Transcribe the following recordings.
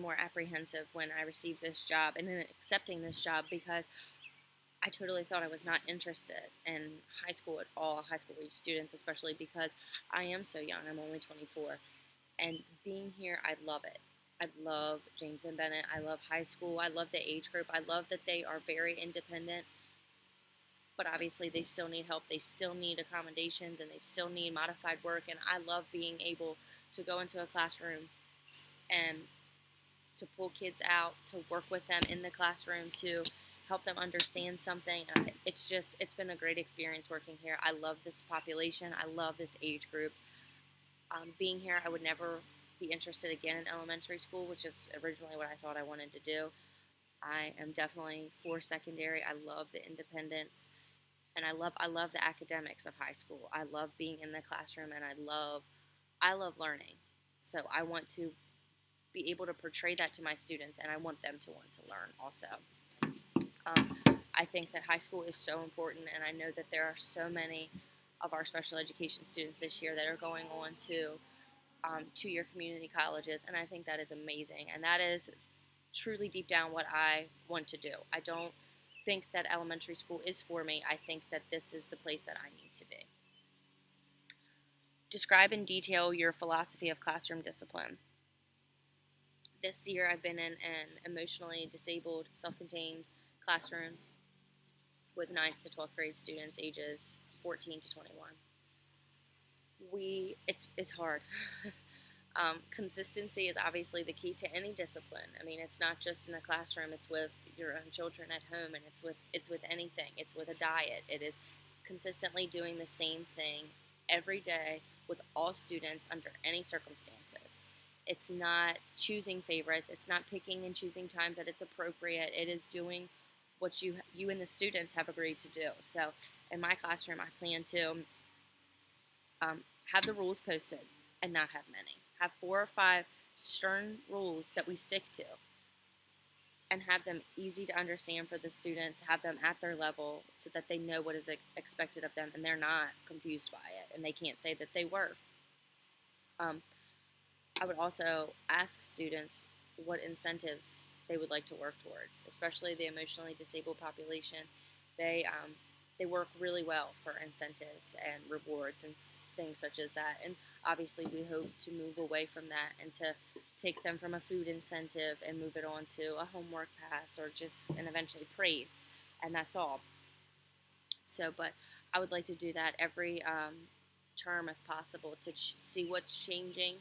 more apprehensive when I received this job and in accepting this job because I totally thought I was not interested in high school at all, high school age students, especially because I am so young. I'm only 24. And being here, I love it. I love James and Bennett. I love high school. I love the age group. I love that they are very independent, but obviously they still need help. They still need accommodations and they still need modified work. And I love being able to go into a classroom and to pull kids out, to work with them in the classroom, to help them understand something. It's been a great experience working here. I love this population. I love this age group. Being here, I would never be interested again in elementary school, which is originally what I thought I wanted to do. I am definitely for secondary. I love the independence, and I love the academics of high school. I love being in the classroom, and I love learning. So I want to be able to portray that to my students, and I want them to want to learn also. I think that high school is so important, and I know that there are so many of our special education students this year that are going on to two-year community colleges, and I think that is amazing, and that is truly deep down what I want to do. I don't think that elementary school is for me. I think that this is the place that I need to be. Describe in detail your philosophy of classroom discipline. This year I've been in an emotionally disabled, self-contained classroom with 9th to 12th grade students ages 14 to 21. It's hard. Consistency is obviously the key to any discipline. I mean, it's not just in the classroom, it's with your own children at home, and it's with anything. It's with a diet. It is consistently doing the same thing every day with all students under any circumstances. It's not choosing favorites. It's not picking and choosing times that it's appropriate. It is doing what you and the students have agreed to do. So in my classroom, I plan to have the rules posted and not have many. Have 4 or 5 stern rules that we stick to and have them easy to understand for the students, have them at their level so that they know what is expected of them and they're not confused by it and they can't say that they were. I would also ask students what incentives they would like to work towards, especially the emotionally disabled population. They work really well for incentives and rewards and things such as that. And obviously we hope to move away from that and to take them from a food incentive and move it on to a homework pass or just and eventually praise. And that's all. So, but I would like to do that every term if possible to see what's changing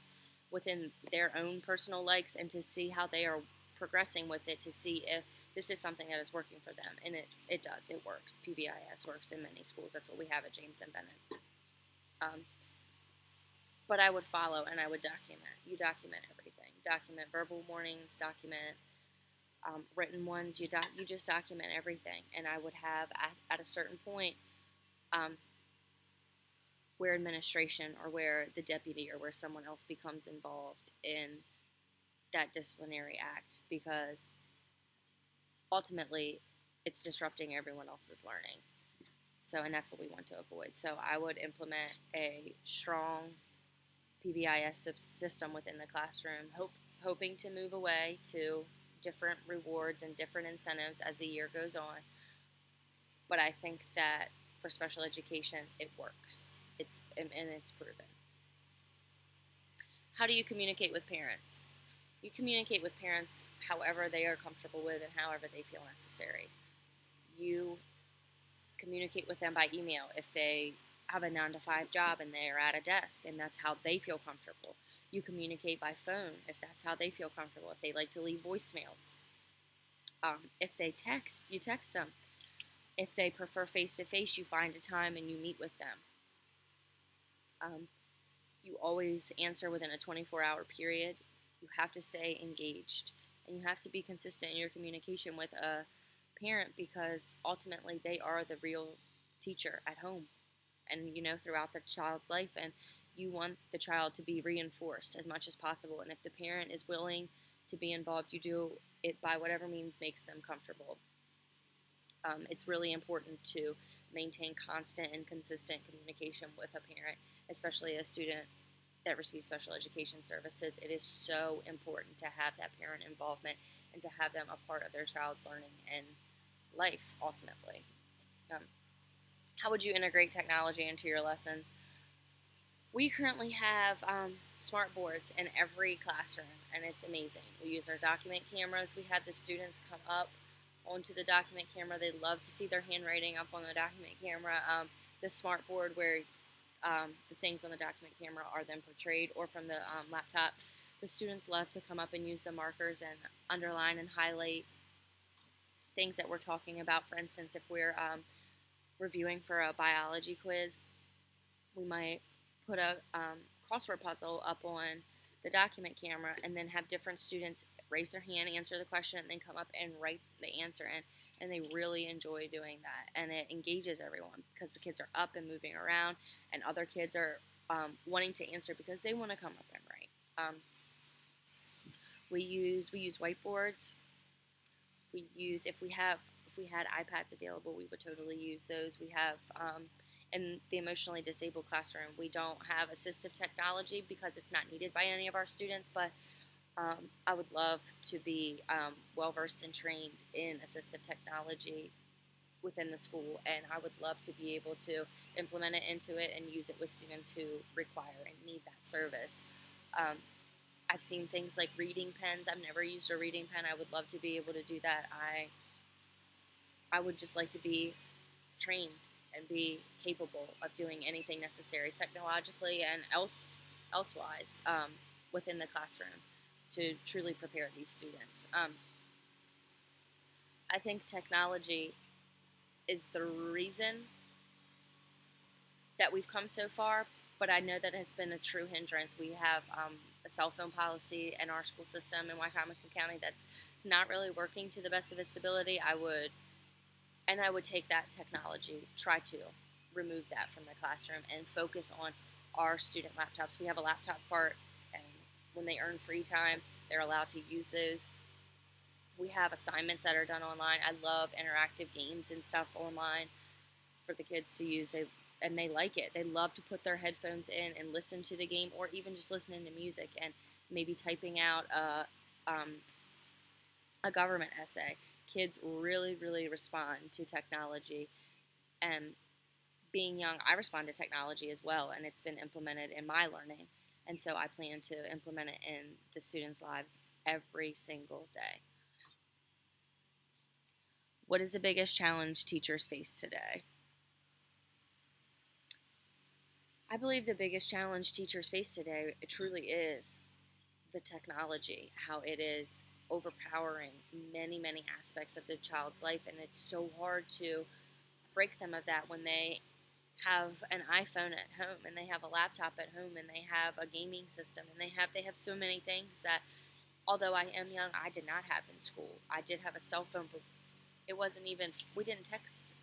within their own personal likes and to see how they are progressing with it, to see if this is something that is working for them. And it does. It works. PBIS works in many schools. That's what we have at James and Bennett. But I would follow and I would document. You document everything. Document verbal warnings, document written ones. You just document everything. And I would have, at a certain point, where administration or where the deputy or where someone else becomes involved in that disciplinary act, because ultimately it's disrupting everyone else's learning. So, and that's what we want to avoid. So I would implement a strong PBIS system within the classroom, hoping to move away to different rewards and different incentives as the year goes on. But I think that for special education, it works. It's proven. How do you communicate with parents? You communicate with parents however they are comfortable with and however they feel necessary. You communicate with them by email if they have a 9-to-5 job and they are at a desk and that's how they feel comfortable. You communicate by phone if that's how they feel comfortable, if they like to leave voicemails. If they text, you text them. If they prefer face-to-face, you find a time and you meet with them. You always answer within a 24-hour period. You have to stay engaged, and you have to be consistent in your communication with a parent because ultimately they are the real teacher at home and, throughout the child's life, and you want the child to be reinforced as much as possible. And if the parent is willing to be involved, you do it by whatever means makes them comfortable. It's really important to maintain constant and consistent communication with a parent, especially a student that receive special education services, it is so important to have that parent involvement and to have them a part of their child's learning and life ultimately. Um, how would you integrate technology into your lessons? We currently have smart boards in every classroom, and it's amazing. We use our document cameras. We have the students come up onto the document camera. They love to see their handwriting up on the document camera. The smart board where the things on the document camera are then portrayed, or from the laptop. The students love to come up and use the markers and underline and highlight things that we're talking about. For instance, if we're reviewing for a biology quiz, we might put a crossword puzzle up on the document camera and then have different students raise their hand, answer the question, and then come up and write the answer in. And they really enjoy doing that, and it engages everyone because the kids are up and moving around, and other kids are wanting to answer because they want to come up and write. We use whiteboards. If we had iPads available, we would totally use those. We have in the emotionally disabled classroom, we don't have assistive technology because it's not needed by any of our students, but I would love to be well-versed and trained in assistive technology within the school, and I would love to be able to implement it into it and use it with students who require and need that service. I've seen things like reading pens. I've never used a reading pen. I would love to be able to do that. I would just like to be trained and be capable of doing anything necessary technologically and elsewise within the classroom to truly prepare these students. I think technology is the reason that we've come so far, but I know that it's been a true hindrance. We have a cell phone policy in our school system in Wicomico County that's not really working to the best of its ability. I would take that technology, try to remove that from the classroom and focus on our student laptops. We have a laptop cart, and when they earn free time, they're allowed to use those. We have assignments that are done online. I love interactive games and stuff online for the kids to use. They like it. They love to put their headphones in and listen to the game, or even just listening to music and maybe typing out a government essay. Kids really, really respond to technology, and being young, I respond to technology as well, and it's been implemented in my learning, and so I plan to implement it in the students' lives every single day. What is the biggest challenge teachers face today? I believe the biggest challenge teachers face today truly is the technology, how it is overpowering many, many aspects of the child's life, and it's so hard to break them of that when they have an iPhone at home and they have a laptop at home and they have a gaming system and they have so many things that, although I am young, I did not have in school. I did have a cell phone, but we didn't text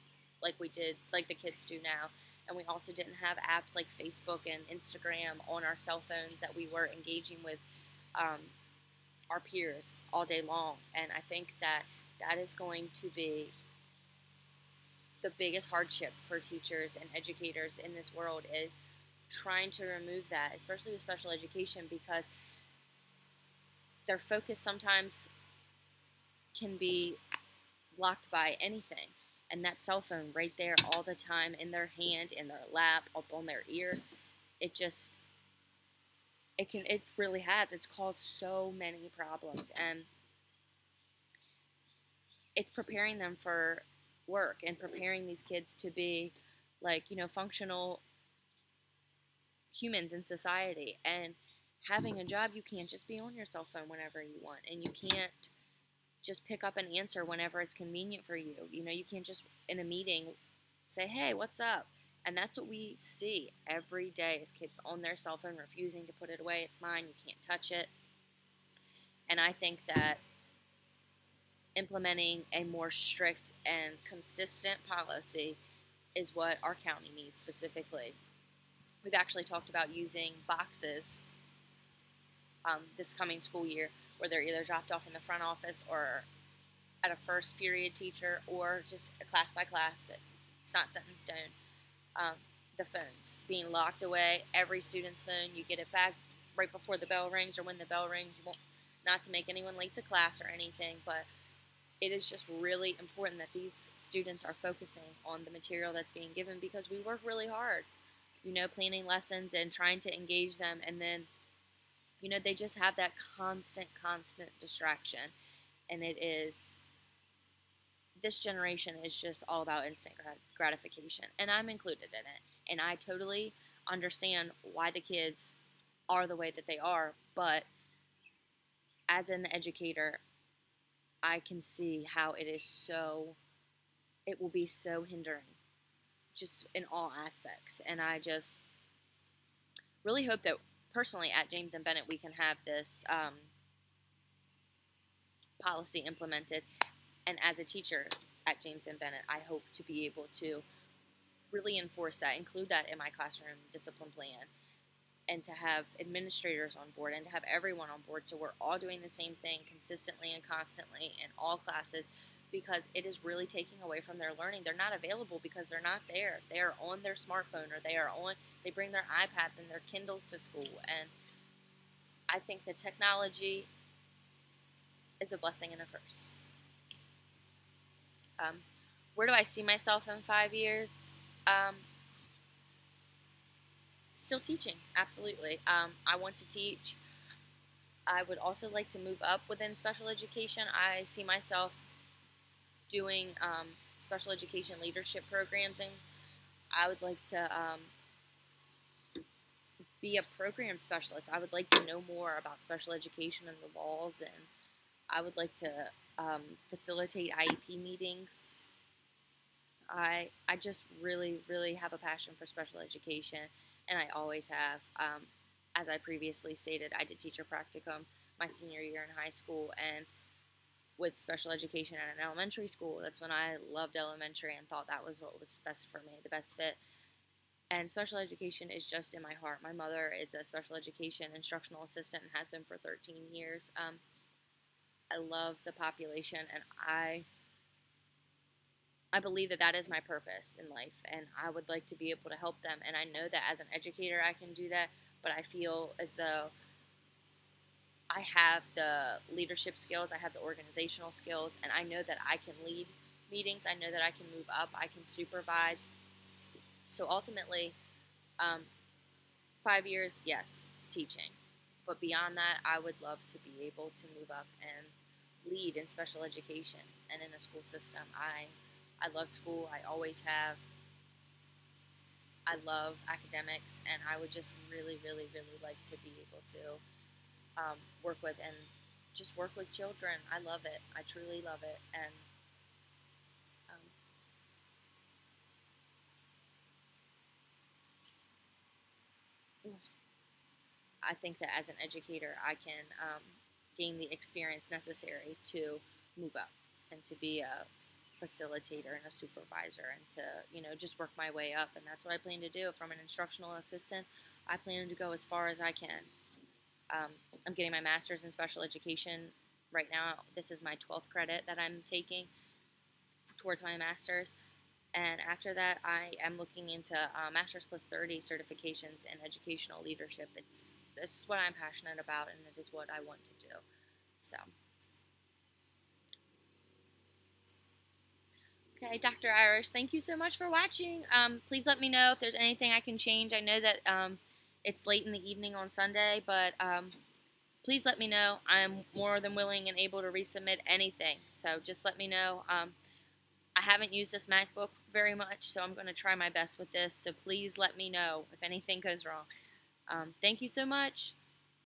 like the kids do now. And we also didn't have apps like Facebook and Instagram on our cell phones that we were engaging with our peers all day long. And I think that is going to be the biggest hardship for teachers and educators in this world, is trying to remove that, especially with special education, because their focus sometimes can be blocked by anything. And that cell phone right there all the time in their hand, in their lap, up on their ear, it really has. It's caused so many problems, and it's preparing them for work and preparing these kids to be functional humans in society. And having a job, you can't just be on your cell phone whenever you want, and you can't just pick up an answer whenever it's convenient for you. You can't just in a meeting say, "Hey, what's up?" And that's what we see every day, is kids on their cell phone refusing to put it away. It's mine, you can't touch it. And I think that implementing a more strict and consistent policy is what our county needs specifically. We've actually talked about using boxes this coming school year, where they're either dropped off in the front office or at a first period teacher, or just a class by class. It's not set in stone. the phones being locked away. Every student's phone, you get it back right before the bell rings or when the bell rings. You won't, not to make anyone late to class or anything, but it is just really important that these students are focusing on the material that's being given, because we work really hard, planning lessons and trying to engage them, and then, they just have that constant distraction, and this generation is just all about instant gratification, and I'm included in it, and I totally understand why the kids are the way that they are, but as an educator, I can see how it will be so hindering, just in all aspects. And I just really hope that personally at James and Bennett we can have this policy implemented. And as a teacher at James and Bennett, I hope to be able to really enforce that, include that in my classroom discipline plan, and to have administrators on board and to have everyone on board, so we're all doing the same thing consistently and constantly in all classes, because it is really taking away from their learning. They're not available because they're not there. They are on their smartphone, or they bring their iPads and their Kindles to school, and I think the technology is a blessing and a curse. Where do I see myself in 5 years? Still teaching, absolutely. I want to teach. I would also like to move up within special education. I see myself doing special education leadership programs, and I would like to be a program specialist. I would like to know more about special education and the laws, and I would like to facilitate IEP meetings. I just really have a passion for special education, and I always have. As I previously stated, I did teacher practicum my senior year in high school, and with special education at an elementary school, that's when I loved elementary and thought that was what was best for me, the best fit. And special education is just in my heart. My mother is a special education instructional assistant and has been for 13 years. I love the population, and I believe that that is my purpose in life, and I would like to be able to help them. And I know that as an educator I can do that, but I feel as though I have the leadership skills, I have the organizational skills, and I know that I can lead meetings. I know that I can move up, I can supervise. So ultimately, 5 years, yes, teaching. But beyond that, I would love to be able to move up and lead in special education and in a school system. I love school. I always have. I love academics, and I would just really like to be able to work with children. I love it. I truly love it, and I think that as an educator, I can gain the experience necessary to move up and to be a facilitator and a supervisor, and to just work my way up. And that's what I plan to do. From an instructional assistant, I plan to go as far as I can. I'm getting my master's in special education right now. This is my 12th credit that I'm taking towards my master's, and after that I am looking into master's plus 30 certifications in educational leadership. This is what I'm passionate about, and it is what I want to do. So okay, Dr. Irish, thank you so much for watching. Please let me know if there's anything I can change. I know that it's late in the evening on Sunday, but please let me know. I'm more than willing and able to resubmit anything. So just let me know. I haven't used this MacBook very much, so I'm going to try my best with this. So please let me know if anything goes wrong. Thank you so much.